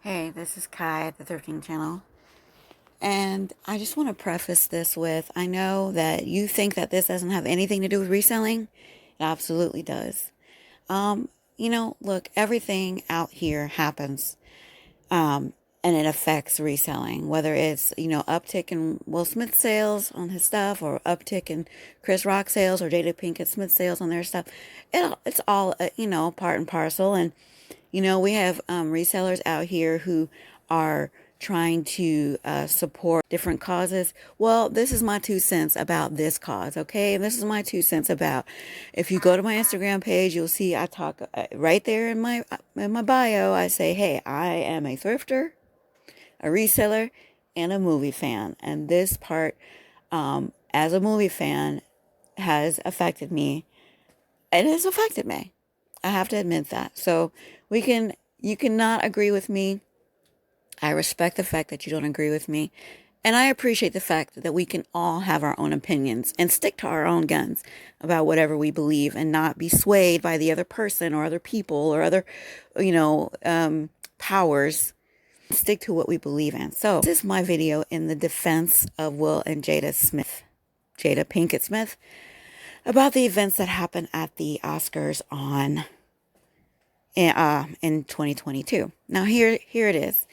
Hey, this is Kai at the 13 channel. And I just want to preface this with I know that you think that this doesn't have anything to do with reselling. It absolutely does. Look, everything out here happens. And it affects reselling, whether it's, uptick in Will Smith sales on his stuff or uptick in Chris Rock sales or Jada Pinkett Smith sales on their stuff. It's all, part and parcel. And we have resellers out here who are trying to support different causes. Well, this is my 2 cents about this cause, okay? And this is my 2 cents about. If you go to my Instagram page, you'll see I talk right there in my bio. I say, hey, I am a thrifter, a reseller, and a movie fan. And this part, as a movie fan, has affected me. It has affected me. I have to admit that. So you cannot agree with me. I respect the fact that you don't agree with me. And I appreciate the fact that we can all have our own opinions and stick to our own guns about whatever we believe and not be swayed by the other person or other people or other, powers. Stick to what we believe in. So this is my video in the defense of Will and Jada Pinkett Smith, about the events that happened at the Oscars in 2022. Now here it is.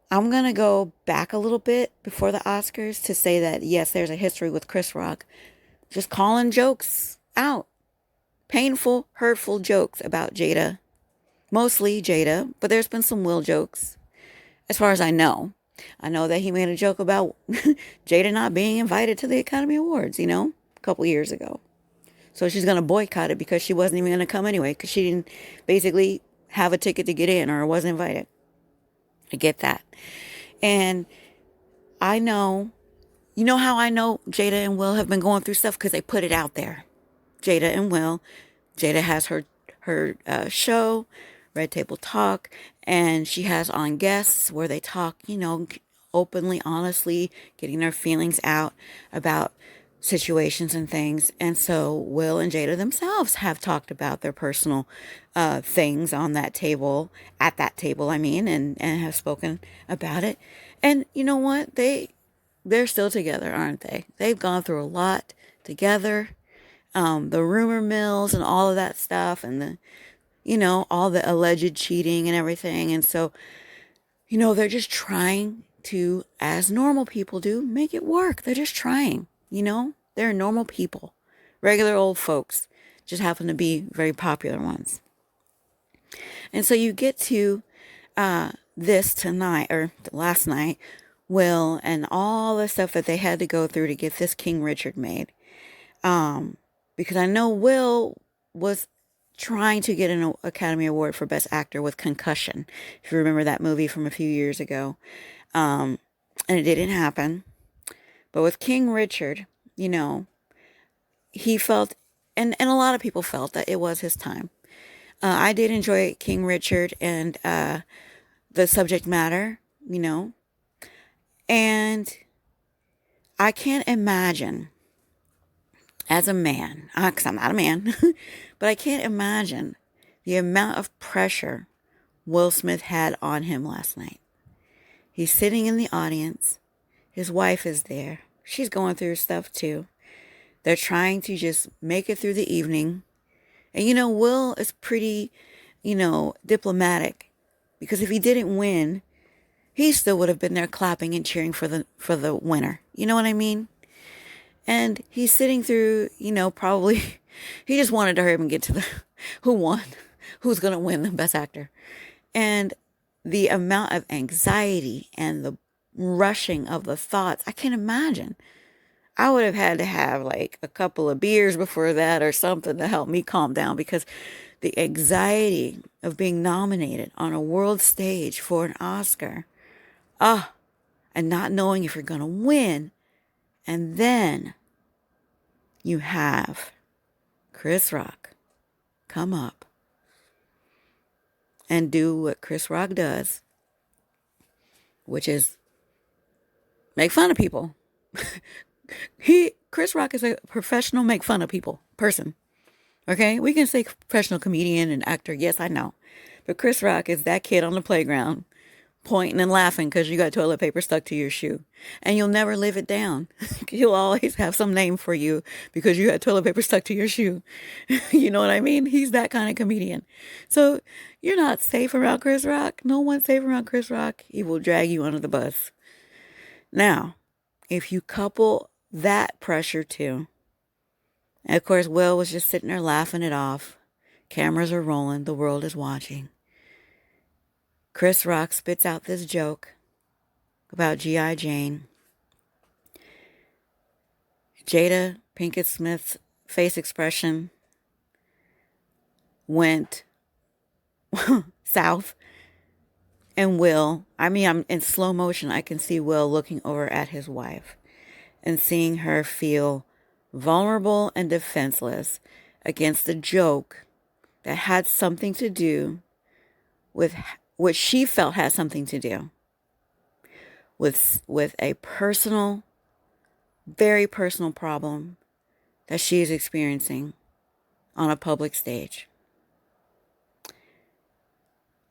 I'm going to go back a little bit before the Oscars to say that, yes, there's a history with Chris Rock just calling jokes out. Painful, hurtful jokes about Jada. Mostly Jada, but there's been some Will jokes, as far as I know. I know that he made a joke about Jada not being invited to the Academy Awards, a couple years ago. So she's going to boycott it because she wasn't even going to come anyway, because she didn't basically have a ticket to get in or wasn't invited. I get that. And I know, how I know Jada and Will have been going through stuff? Because they put it out there. Jada and Will. Jada has her show, Red Table Talk, and she has on guests where they talk, openly, honestly, getting their feelings out about situations and things. And so Will and Jada themselves have talked about their personal things on that table, at that table, and have spoken about it. And you know what? They're still together, aren't they? They've gone through a lot together. The rumor mills and all of that stuff, and all the alleged cheating and everything. And so, they're just trying to, as normal people do, make it work. They're just trying. They're normal people, regular old folks, just happen to be very popular ones. And so you get to this tonight, or last night, Will and all the stuff that they had to go through to get this King Richard made. Because I know Will was trying to get an Academy Award for Best Actor with Concussion, if you remember that movie from a few years ago. And it didn't happen. But with King Richard, he felt, and a lot of people felt, that it was his time. I did enjoy King Richard and the subject matter, and I can't imagine, as a man, because I'm not a man, but I can't imagine the amount of pressure Will Smith had on him last night. He's sitting in the audience. His wife is there. She's going through stuff too. They're trying to just make it through the evening. And Will is pretty, diplomatic, because if he didn't win, he still would have been there clapping and cheering for the winner. You know what I mean? And he's sitting through, probably he just wanted to hurry up and get to the who won, who's going to win the Best Actor. And the amount of anxiety and the rushing of the thoughts, I can't imagine. I would have had to have like a couple of beers before that or something to help me calm down, because the anxiety of being nominated on a world stage for an Oscar, and not knowing if you're going to win. And then you have Chris Rock come up and do what Chris Rock does, which is make fun of people. Chris Rock is a professional make fun of people person. Okay? We can say professional comedian and actor. Yes, I know. But Chris Rock is that kid on the playground pointing and laughing because you got toilet paper stuck to your shoe. And you'll never live it down. He'll always have some name for you because you had toilet paper stuck to your shoe. You know what I mean? He's that kind of comedian. So you're not safe around Chris Rock. No one's safe around Chris Rock. He will drag you under the bus. Now, if you couple that pressure too, and of course, Will was just sitting there laughing it off. Cameras are rolling. The world is watching. Chris Rock spits out this joke about G.I. Jane. Jada Pinkett Smith's face expression went south. And Will, I'm in slow motion, I can see Will looking over at his wife and seeing her feel vulnerable and defenseless against a joke that had something to do with what she felt had something to do with a personal, very personal problem that she is experiencing on a public stage.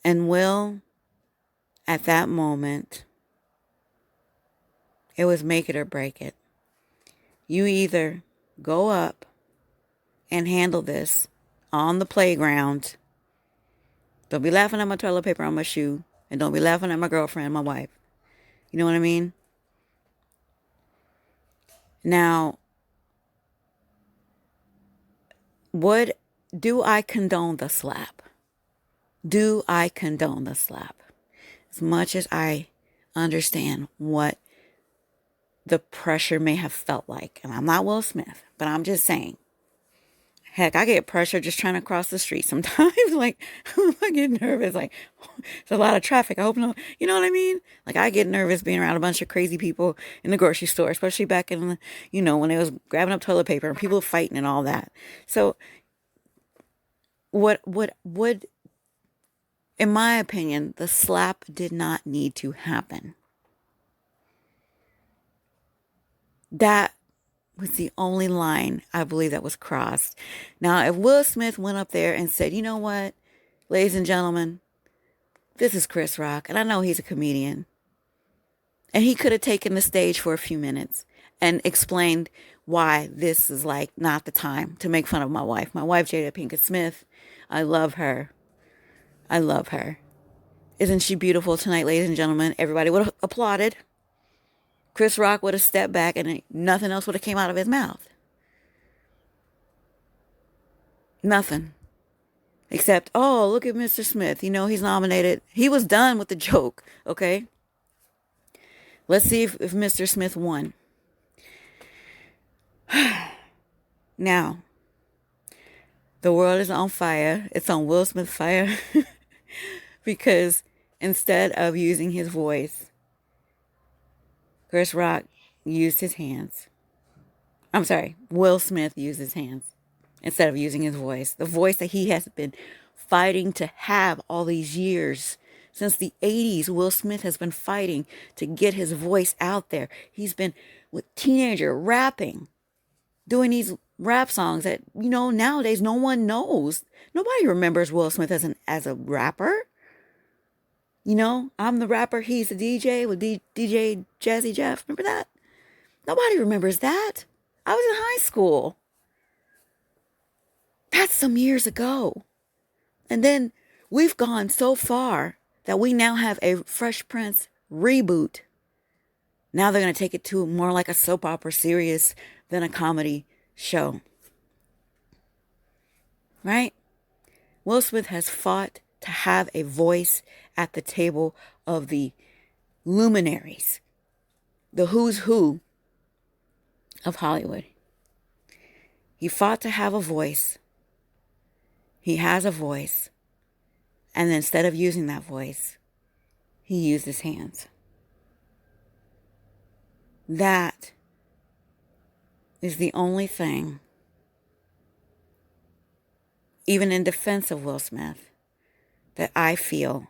And Will, at that moment, it was make it or break it. You either go up and handle this on the playground. Don't be laughing at my toilet paper on my shoe. And don't be laughing at my girlfriend, my wife. You know what I mean? Now, do I condone the slap? Do I condone the slap? As much as I understand what the pressure may have felt like. And I'm not Will Smith, but I'm just saying. Heck, I get pressure just trying to cross the street sometimes. Like, I get nervous. Like, it's a lot of traffic. I hope no, you know what I mean? Like, I get nervous being around a bunch of crazy people in the grocery store, especially back in the, when they was grabbing up toilet paper and people fighting and all that. So, what in my opinion, the slap did not need to happen. That was the only line I believe that was crossed. Now, if Will Smith went up there and said, you know what, ladies and gentlemen, this is Chris Rock, and I know he's a comedian. And he could have taken the stage for a few minutes and explained why this is like not the time to make fun of my wife. My wife, Jada Pinkett Smith, I love her. I love her. Isn't she beautiful tonight, ladies and gentlemen? Everybody would have applauded. Chris Rock would have stepped back and nothing else would have came out of his mouth. Nothing. Except, oh, look at Mr. Smith. He's nominated. He was done with the joke, okay? Let's see if Mr. Smith won. Now, the world is on fire. It's on Will Smith fire. Because instead of using his voice, Chris Rock used his hands. I'm sorry, Will Smith used his hands instead of using his voice. The voice that he has been fighting to have all these years. Since the 80s, Will Smith has been fighting to get his voice out there. He's been with teenager rapping, doing these rap songs that, nowadays no one knows. Nobody remembers Will Smith as a rapper. I'm the rapper, he's the DJ with DJ Jazzy Jeff. Remember that? Nobody remembers that. I was in high school. That's some years ago. And then we've gone so far that we now have a Fresh Prince reboot. Now they're going to take it to more like a soap opera series than a comedy show. Right? Will Smith has fought to have a voice at the table of the luminaries, the who's who of Hollywood. He fought to have a voice. He has a voice. And then instead of using that voice, he used his hands. That is the only thing, even in defense of Will Smith, that I feel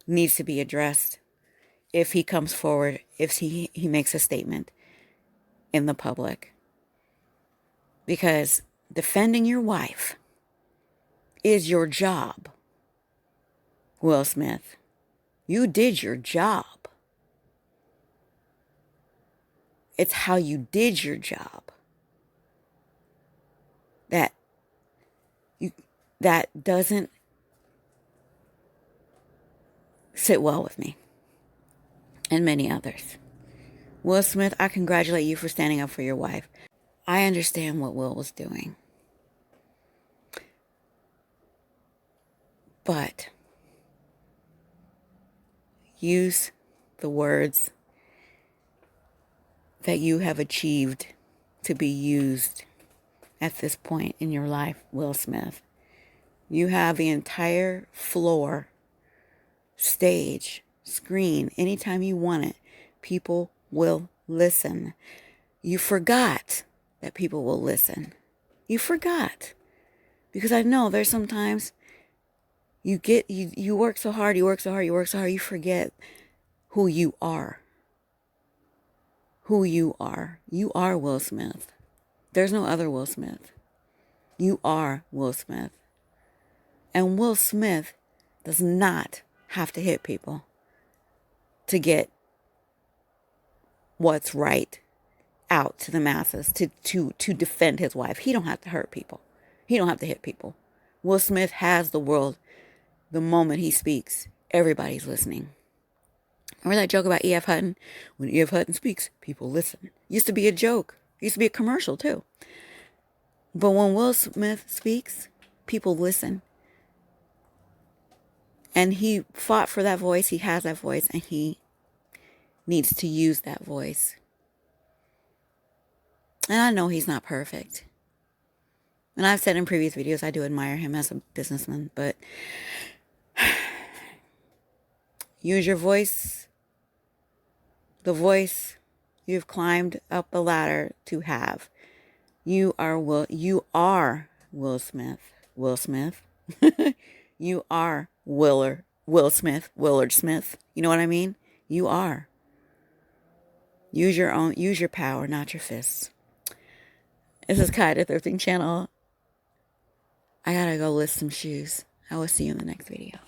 needs to be addressed if he comes forward, if he makes a statement in the public. Because defending your wife is your job, Will Smith. You did your job. It's how you did your job that doesn't sit well with me and many others. Will Smith, I congratulate you for standing up for your wife. I understand what Will was doing. But use the words that you have achieved to be used at this point in your life, Will Smith. You have the entire floor, stage, screen, anytime you want it. People will listen. You forgot that people will listen. You forgot. Because I know there's sometimes you work so hard, you forget who you are. Who you are. You are Will Smith. There's no other Will Smith. You are Will Smith. And Will Smith does not have to hit people to get what's right out to the masses, to defend his wife. He don't have to hurt people. He don't have to hit people. Will Smith has the world. The moment he speaks, everybody's listening. Remember that joke about E.F. Hutton? When E.F. Hutton speaks, people listen. Used to be a joke. Used to be a commercial too. But when Will Smith speaks, people listen. And he fought for that voice. He has that voice. And he needs to use that voice. And I know he's not perfect. And I've said in previous videos, I do admire him as a businessman. But use your voice. The voice you've climbed up a ladder to have. You are Will Smith. Will Smith. You are Will Smith. Willard Smith. You know what I mean? You are. Use your power, not your fists. This is Kai, the Thrifting Channel. I gotta go list some shoes. I will see you in the next video.